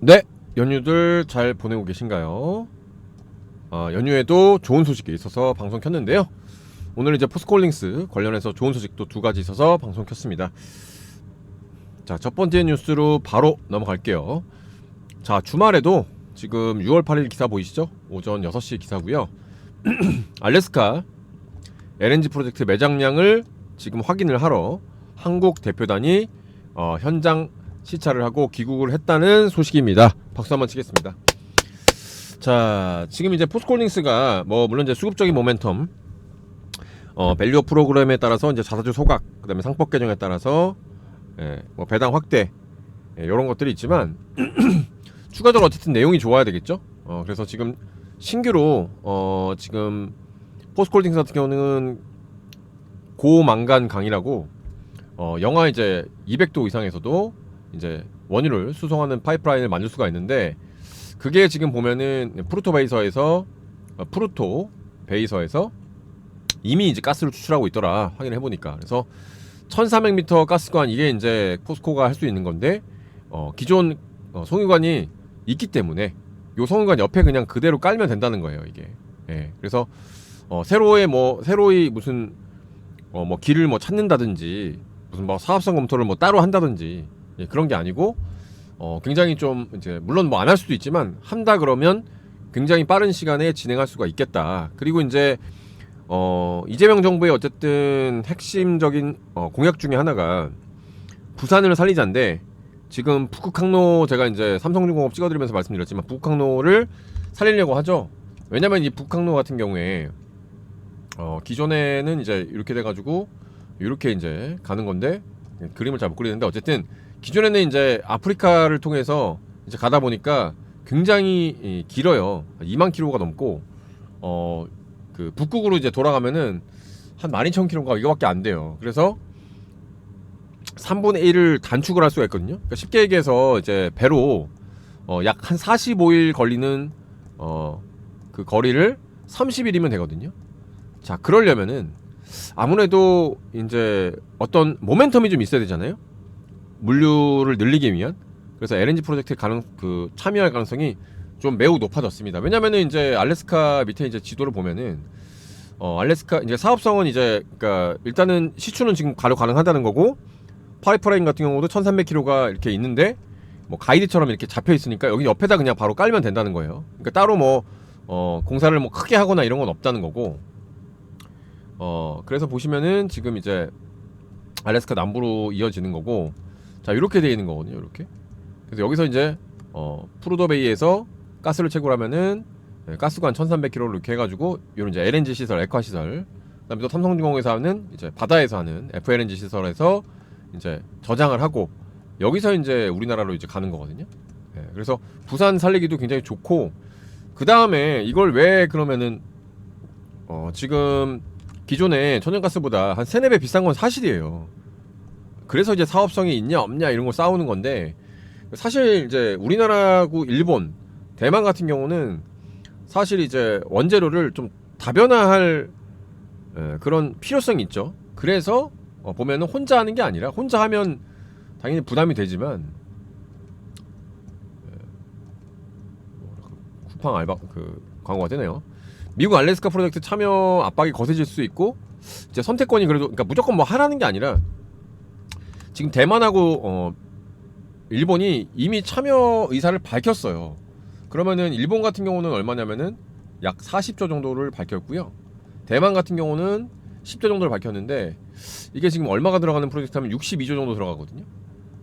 네, 연휴들 잘 보내고 계신가요? 연휴에도 좋은 소식이 있어서 방송 켰는데요. 오늘 이제 포스코홀딩스 관련해서 좋은 소식도 두 가지 있어서 방송 켰습니다. 자, 첫 번째 뉴스로 바로 넘어갈게요. 자, 주말에도 지금 6월 8일 기사 보이시죠? 오전 6시 기사고요. 알래스카 LNG 프로젝트 매장량을 지금 확인을 하러 한국 대표단이 현장 시찰을 하고 귀국을 했다는 소식입니다. 박수 한번 치겠습니다. 자, 지금 이제 포스코홀딩스가 물론 이제 수급적인 모멘텀, 밸류업 프로그램에 따라서 이제 자사주 소각, 그다음에 상법 개정에 따라서 배당 확대, 이런 것들이 있지만 추가적으로 어쨌든 내용이 좋아야 되겠죠. 그래서 지금 신규로 지금 포스코홀딩스 같은 경우는 고망간 강이라고 영하 이제 200도 이상에서도 이제 원유를 수송하는 파이프라인을 만들 수가 있는데, 그게 지금 보면은 프루토 베이서에서 이미 이제 가스를 추출하고 있더라, 확인을 해보니까. 그래서 1300m 가스관, 이게 이제 포스코가 할 수 있는 건데, 기존 송유관이 있기 때문에 요 송유관 옆에 그냥 그대로 깔면 된다는 거예요, 이게. 그래서 새로이 무슨 길을 찾는다든지 무슨 사업성 검토를 따로 한다든지, 그런 게 아니고 굉장히 좀 이제 물론 안 할 수도 있지만 한다 그러면 굉장히 빠른 시간에 진행할 수가 있겠다. 그리고 이제 이재명 정부의 어쨌든 핵심적인 공약 중에 하나가 부산을 살리자인데, 지금 북극항로, 제가 이제 삼성중공업 찍어드리면서 말씀드렸지만 북극항로를 살리려고 하죠. 왜냐면 이 북극항로 같은 경우에 기존에는 이제 이렇게 돼가지고 이렇게 이제 가는 건데, 그림을 잘 못 그리는데, 어쨌든 기존에는 이제 아프리카를 통해서 이제 가다 보니까 굉장히 길어요. 2만 킬로가 넘고, 그 북극으로 이제 돌아가면은 한 12,000킬로가 이거밖에 안 돼요. 그래서 3분의 1을 단축을 할 수가 있거든요. 그러니까 쉽게 얘기해서 이제 배로 약 한 45일 걸리는 그 거리를 30일이면 되거든요. 자, 그러려면은 아무래도 이제 어떤 모멘텀이 좀 있어야 되잖아요. 물류를 늘리기 위한. 그래서 LNG 프로젝트에 참여할 가능성이 좀 매우 높아졌습니다. 왜냐면은 이제 알래스카 밑에 이제 지도를 보면은 알래스카 이제 사업성은 이제, 그러니까 일단은 시추는 지금 가능하다는 거고, 파이프라인 같은 경우도 1300km가 이렇게 있는데 가이드처럼 이렇게 잡혀 있으니까 여기 옆에다 그냥 바로 깔면 된다는 거예요. 그러니까 따로 공사를 크게 하거나 이런 건 없다는 거고. 그래서 보시면은 지금 이제 알래스카 남부로 이어지는 거고, 자, 이렇게 되어 있는 거거든요, 이렇게. 그래서 여기서 이제 프루도베이에서 가스를 채굴하면은 가스관 1300km로 이렇게 해가지고 이런 이제 LNG 시설, 액화 시설, 그다음에 또 삼성중공업에서 하는 이제 바다에서 하는 FLNG 시설에서 이제 저장을 하고, 여기서 이제 우리나라로 이제 가는 거거든요. 그래서 부산 살리기도 굉장히 좋고, 그 다음에 이걸 왜 그러면은 지금 기존에 천연가스보다 한 3, 4배 비싼 건 사실이에요. 그래서 이제 사업성이 있냐 없냐 이런 거 싸우는 건데, 사실 이제 우리나라하고 일본, 대만 같은 경우는 사실 이제 원재료를 좀 다변화할 그런 필요성이 있죠. 그래서 보면은 혼자 하는 게 아니라, 혼자 하면 당연히 부담이 되지만, 쿠팡 알바 광고가 되네요. 미국 알래스카 프로젝트 참여 압박이 거세질 수 있고, 이제 선택권이 그래도, 그러니까 무조건 하라는 게 아니라, 지금 대만하고 일본이 이미 참여 의사를 밝혔어요. 그러면은 일본 같은 경우는 얼마냐면은 약 40조 정도를 밝혔고요. 대만 같은 경우는 10조 정도를 밝혔는데, 이게 지금 얼마가 들어가는 프로젝트 하면 62조 정도 들어가거든요.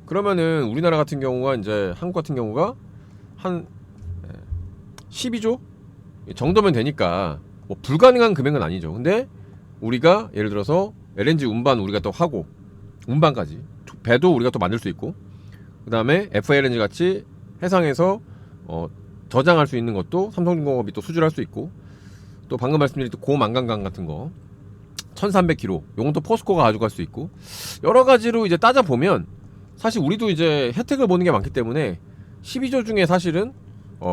그러면은 우리나라 같은 경우가, 이제 한국 같은 경우가 한 12조 정도면 되니까 불가능한 금액은 아니죠. 근데 우리가 예를 들어서 LNG 운반 우리가 또 하고, 운반까지 배도 우리가 또 만들 수 있고, 그 다음에 FLNG 같이 해상에서 저장할 수 있는 것도 삼성중공업이 또 수주를 할 수 있고, 또 방금 말씀드린 고만간강 같은 거 1300km 요건 또 포스코가 가져갈 수 있고, 여러 가지로 이제 따져 보면 사실 우리도 이제 혜택을 보는 게 많기 때문에 12조 중에 사실은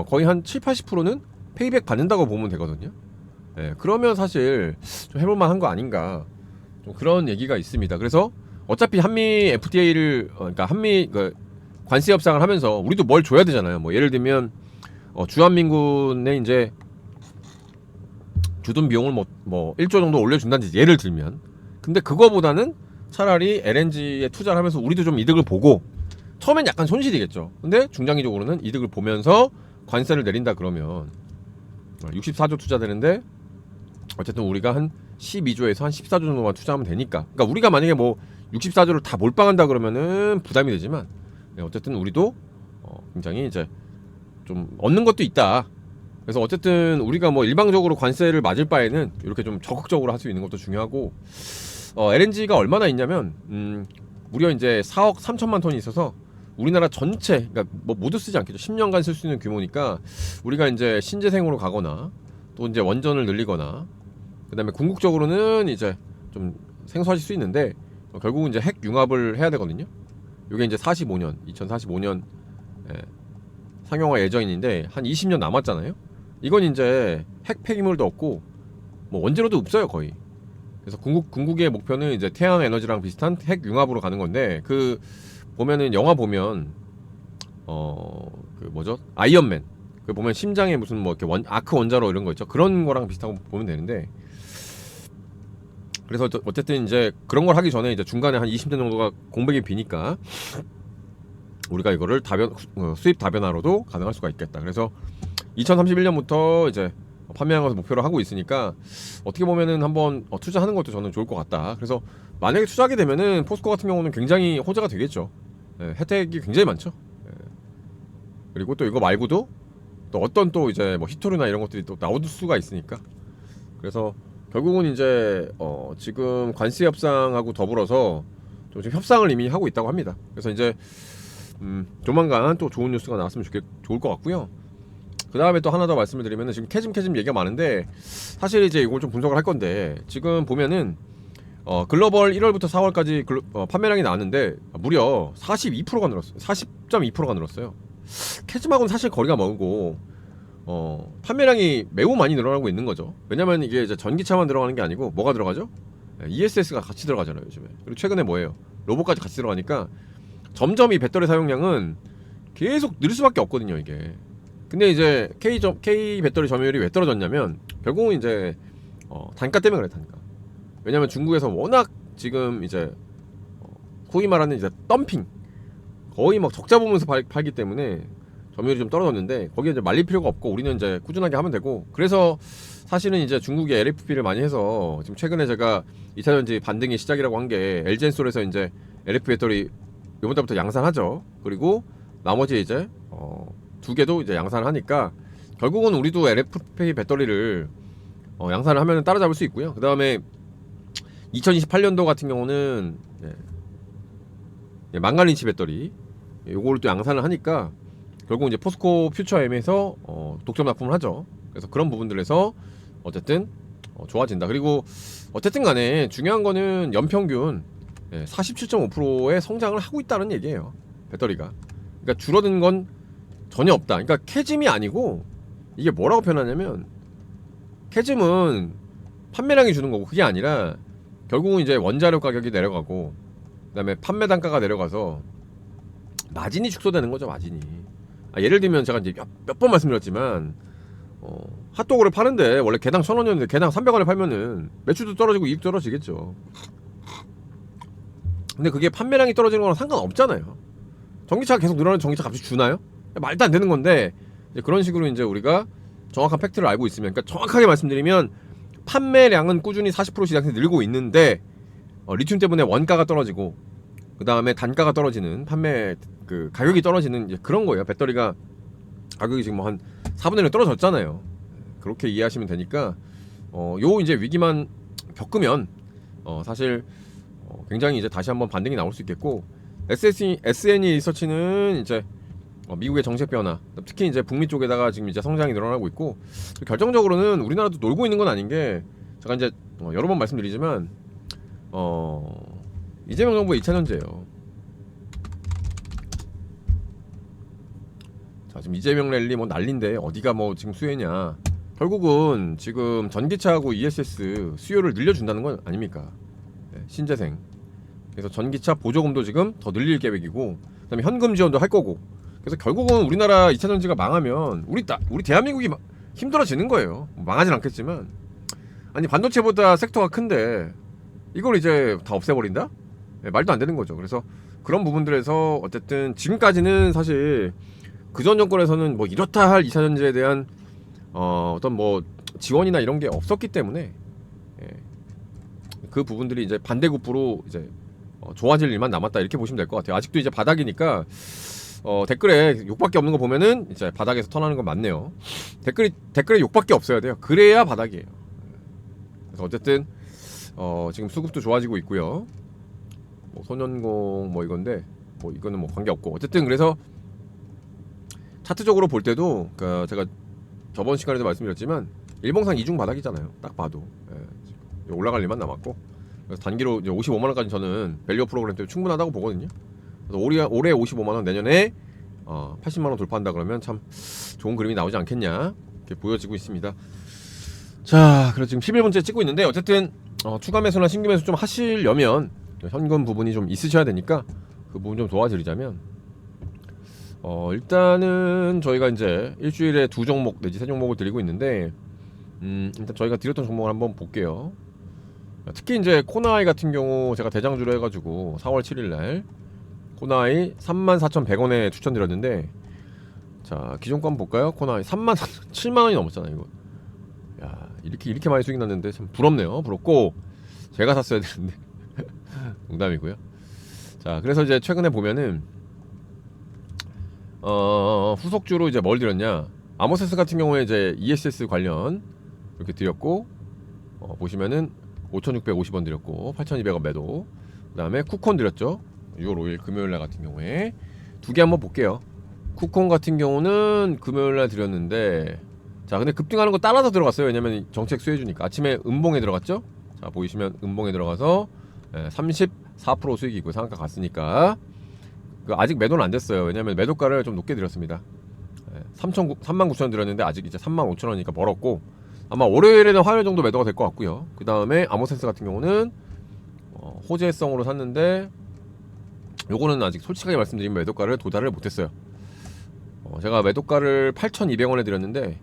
거의 한 7-80%는 페이백 받는다고 보면 되거든요. 그러면 사실 좀 해볼 만한 거 아닌가, 좀 그런 얘기가 있습니다. 그래서 어차피 한미 FTA를 그러니까 한미 관세 협상을 하면서 우리도 뭘 줘야 되잖아요. 뭐 예를 들면 주한민군에 이제 주둔 비용을 뭐 1조 정도 올려준다든지 예를 들면, 근데 그거보다는 차라리 LNG에 투자를 하면서 우리도 좀 이득을 보고, 처음엔 약간 손실이겠죠. 근데 중장기적으로는 이득을 보면서 관세를 내린다 그러면 64조 투자되는데 어쨌든 우리가 한 12조에서 한 14조 정도만 투자하면 되니까. 그러니까 우리가 만약에 뭐 64조를 다 몰빵한다 그러면은 부담이 되지만, 어쨌든 우리도 굉장히 이제 좀 얻는 것도 있다. 그래서 어쨌든 우리가 뭐 일방적으로 관세를 맞을 바에는 이렇게 좀 적극적으로 할 수 있는 것도 중요하고, LNG가 얼마나 있냐면 무려 이제 4억 3천만 톤이 있어서 우리나라 전체, 그러니까 뭐 모두 쓰지 않겠죠. 10년간 쓸 수 있는 규모니까 우리가 이제 신재생으로 가거나 또 이제 원전을 늘리거나 그다음에 궁극적으로는 이제 좀 생소하실 수 있는데 결국은 이제 핵 융합을 해야 되거든요. 이게 이제 2045년 상용화 예정인데 한 20년 남았잖아요. 이건 이제 핵 폐기물도 없고 뭐 원재료도 없어요 거의. 그래서 궁극의 목표는 이제 태양 에너지랑 비슷한 핵 융합으로 가는 건데, 그 보면은 영화 보면 그 뭐죠? 아이언맨 그 보면 심장에 무슨 뭐 이렇게 아크 원자로 이런 거 있죠. 그런 거랑 비슷하고 보면 되는데, 그래서 어쨌든 이제 그런 걸 하기 전에 이제 중간에 한 20년 정도가 공백이 비니까 우리가 이거를 수입 다변화로도 가능할 수가 있겠다. 그래서 2031년부터 이제 판매하는 것을 목표로 하고 있으니까 어떻게 보면은 한번 투자하는 것도 저는 좋을 것 같다. 그래서 만약에 투자하게 되면은 포스코 같은 경우는 굉장히 호재가 되겠죠. 혜택이 굉장히 많죠. 그리고 또 이거 말고도 또 어떤 또 이제 뭐 히토류나 이런 것들이 또 나올 수가 있으니까. 그래서 결국은 이제 지금 관세 협상하고 더불어서 좀 지금 협상을 이미 하고 있다고 합니다. 그래서 이제 조만간 또 좋은 뉴스가 나왔으면 좋을 것 같고요. 그 다음에 또 하나 더 말씀을 드리면은 지금 캐즘 얘기가 많은데, 사실 이제 이걸 좀 분석을 할 건데, 지금 보면은 글로벌 1월부터 4월까지 판매량이 나왔는데 무려 42%가 늘었어요. 40.2%가 늘었어요. 캐즘하고는 사실 거리가 멀고 판매량이 매우 많이 늘어나고 있는 거죠. 왜냐면 이게 이제 전기차만 들어가는 게 아니고 뭐가 들어가죠? ESS가 같이 들어가잖아요 요즘에. 그리고 최근에 뭐예요? 로봇까지 같이 들어가니까 점점 이 배터리 사용량은 계속 늘 수밖에 없거든요 이게. 근데 이제 K 배터리 점유율이 왜 떨어졌냐면 결국은 이제 단가 때문에 그래. 단가. 왜냐면 중국에서 워낙 지금 이제 소위 말하는 이제 덤핑, 거의 막 적자 보면서 팔기 때문에 점유율이 좀 떨어졌는데, 거기에 이제 말릴 필요가 없고 우리는 이제 꾸준하게 하면 되고. 그래서 사실은 이제 중국이 LFP를 많이 해서 지금 최근에 제가 2차전지 반등의 시작이라고 한 게 LG엔솔에서 이제 LFP 배터리 이번 달부터 양산하죠. 그리고 나머지 이제 두 개도 이제 양산을 하니까 결국은 우리도 LFP 배터리를 양산을 하면 따라잡을 수 있고요. 그 다음에 2028년도 같은 경우는 망간리치 배터리 요거를 또 양산을 하니까 결국 이제 포스코 퓨처엠에서 독점 납품을 하죠. 그래서 그런 부분들에서 어쨌든 좋아진다. 그리고 어쨌든 간에 중요한 거는 연평균 47.5%의 성장을 하고 있다는 얘기예요. 배터리가. 그러니까 줄어든 건 전혀 없다. 그러니까 캐즘이 아니고, 이게 뭐라고 표현하냐면, 캐즘은 판매량이 주는 거고, 그게 아니라 결국은 이제 원자료 가격이 내려가고 그다음에 판매 단가가 내려가서 마진이 축소되는 거죠. 마진이. 예를 들면 제가 이제 몇 번 말씀드렸지만 핫도그를 파는데 원래 개당 1,000원이었는데 개당 300원에 팔면은 매출도 떨어지고 이익도 떨어지겠죠. 근데 그게 판매량이 떨어지는 거랑 상관없잖아요. 전기차가 계속 늘어나는 전기차 값이 주나요? 말도 안 되는 건데, 이제 그런 식으로 이제 우리가 정확한 팩트를 알고 있으면, 그러니까 정확하게 말씀드리면 판매량은 꾸준히 40%씩 이상씩 늘고 있는데 리튬 때문에 원가가 떨어지고 그 다음에 단가가 떨어지는, 판매 그 가격이 떨어지는 이제 그런 거예요. 배터리가 가격이 지금 뭐 한 4분의 1 떨어졌잖아요. 그렇게 이해하시면 되니까 요 이제 위기만 겪으면 사실 굉장히 이제 다시 한번 반등이 나올 수 있겠고, SNE 리서치는 이제 미국의 정책 변화, 특히 이제 북미 쪽에다가 지금 이제 성장이 늘어나고 있고, 결정적으로는 우리나라도 놀고 있는 건 아닌 게, 제가 이제 여러 번 말씀드리지만 이재명 정부의 2차전지예요. 자, 지금 이재명 랠리 뭐 난리인데 어디가 뭐 지금 수혜냐. 결국은 지금 전기차하고 ESS 수요를 늘려준다는 건 아닙니까? 신재생. 그래서 전기차 보조금도 지금 더 늘릴 계획이고, 그다음에 현금 지원도 할 거고. 그래서 결국은 우리나라 2차 전지가 망하면 우리 대한민국이 힘들어지는 거예요. 망하진 않겠지만, 아니 반도체보다 섹터가 큰데 이걸 이제 다 없애버린다? 네, 말도 안 되는 거죠. 그래서 그런 부분들에서 어쨌든 지금까지는 사실 그전 정권에서는 뭐 이렇다 할 2차 전지에 대한 어떤 뭐 지원이나 이런 게 없었기 때문에, 예, 그 부분들이 이제 반대급부로 이제 좋아질 일만 남았다 이렇게 보시면 될 것 같아요. 아직도 이제 바닥이니까 댓글에 욕밖에 없는 거 보면은 이제 바닥에서 턴하는 건 맞네요. 댓글에 욕밖에 없어야 돼요. 그래야 바닥이에요. 그래서 어쨌든 지금 수급도 좋아지고 있고요. 뭐 소년공 뭐 이건데 뭐 이거는 뭐 관계 없고, 어쨌든 그래서 차트적으로 볼 때도 그러니까 제가 저번 시간에도 말씀드렸지만 일봉상 이중 바닥이잖아요. 딱 봐도, 예, 올라갈 일만 남았고, 그래서 단기로 이제 55만 원까지 저는 밸류업 프로그램 때문에 충분하다고 보거든요. 그래서 올해 55만 원, 내년에 80만 원 돌파한다 그러면 참 좋은 그림이 나오지 않겠냐 이렇게 보여지고 있습니다. 자, 그래서 지금 11분째 찍고 있는데, 어쨌든 추가 매수나 신규 매수 좀 하시려면 현금 부분이 좀 있으셔야 되니까 그 부분 좀 도와드리자면, 일단은 저희가 이제 일주일에 2종목 내지 3종목을 드리고 있는데, 일단 저희가 드렸던 종목을 한번 볼게요. 특히 이제 코나이 같은 경우 제가 대장주로 해가지고 4월 7일날 코나이 34,100원에 추천드렸는데, 자 기존 거 한번 볼까요? 코나이 7만원이 넘었잖아요. 이거 야, 이렇게 많이 수익 났는데 참 부럽네요. 부럽고 제가 샀어야 되는데 농담이고요. 자, 그래서 이제 최근에 보면은 후속주로 이제 뭘 드렸냐, 아모세스 같은 경우에 이제 ESS 관련 이렇게 드렸고, 보시면은 5,650원 드렸고 8,200원 매도. 그 다음에 쿠콘 드렸죠. 6월 5일 금요일날 같은 경우에 두 개 한번 볼게요. 쿠콘 같은 경우는 금요일날 드렸는데, 자 근데 급등하는 거 따라서 들어갔어요. 왜냐면 정책 수혜주니까. 아침에 음봉에 들어갔죠. 자 보이시면 음봉에 들어가서 34% 수익이고 상한가 갔으니까 아직 매도는 안 됐어요. 왜냐면 매도가를 좀 높게 드렸습니다. 39,000원 드렸는데 아직 이제 35,000원이니까 멀었고, 아마 월요일에는 화요일 정도 매도가 될 것 같고요. 그 다음에 아모센스 같은 경우는 호재성으로 샀는데 요거는 아직 솔직하게 말씀드리면 매도가를 도달을 못했어요. 제가 매도가를 8,200원에 드렸는데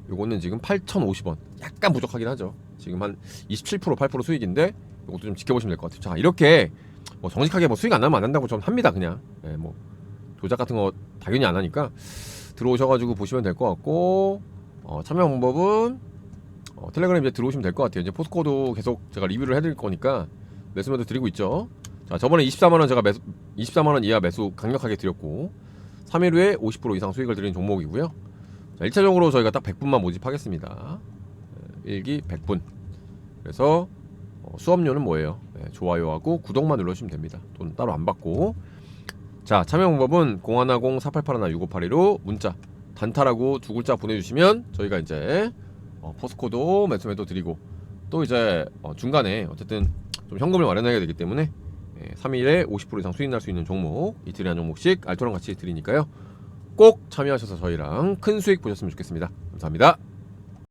요거는 지금 8,050원, 약간 부족하긴 하죠. 지금 한 27% 8% 수익인데 요것도 좀 지켜보시면 될 것 같아요. 자 이렇게 뭐 정직하게 뭐 수익 안 나면 안 한다고 좀 합니다. 그냥 뭐 조작 같은 거 당연히 안 하니까 들어오셔가지고 보시면 될 것 같고, 참여 방법은 텔레그램 이제 들어오시면 될 것 같아요. 이제 포스코도 계속 제가 리뷰를 해드릴 거니까 매수매도 드리고 있죠. 자 저번에 24만원 제가 24만원 이하 매수 강력하게 드렸고 3일 후에 50% 이상 수익을 드린 종목이고요. 자 1차적으로 저희가 딱 100분만 모집하겠습니다. 1기 100분. 그래서 수업료는 뭐예요? 좋아요하고 구독만 눌러주시면 됩니다. 돈 따로 안 받고. 자 참여 방법은 010-4881-6582로 문자 단타라고 두 글자 보내주시면 저희가 이제 포스코도 매수매도 드리고, 또 이제 중간에 어쨌든 좀 현금을 마련해야 되기 때문에 3일에 50% 이상 수익 날 수 있는 종목 이틀에 한 종목씩 알토랑 같이 드리니까요. 꼭 참여하셔서 저희랑 큰 수익 보셨으면 좋겠습니다. 감사합니다.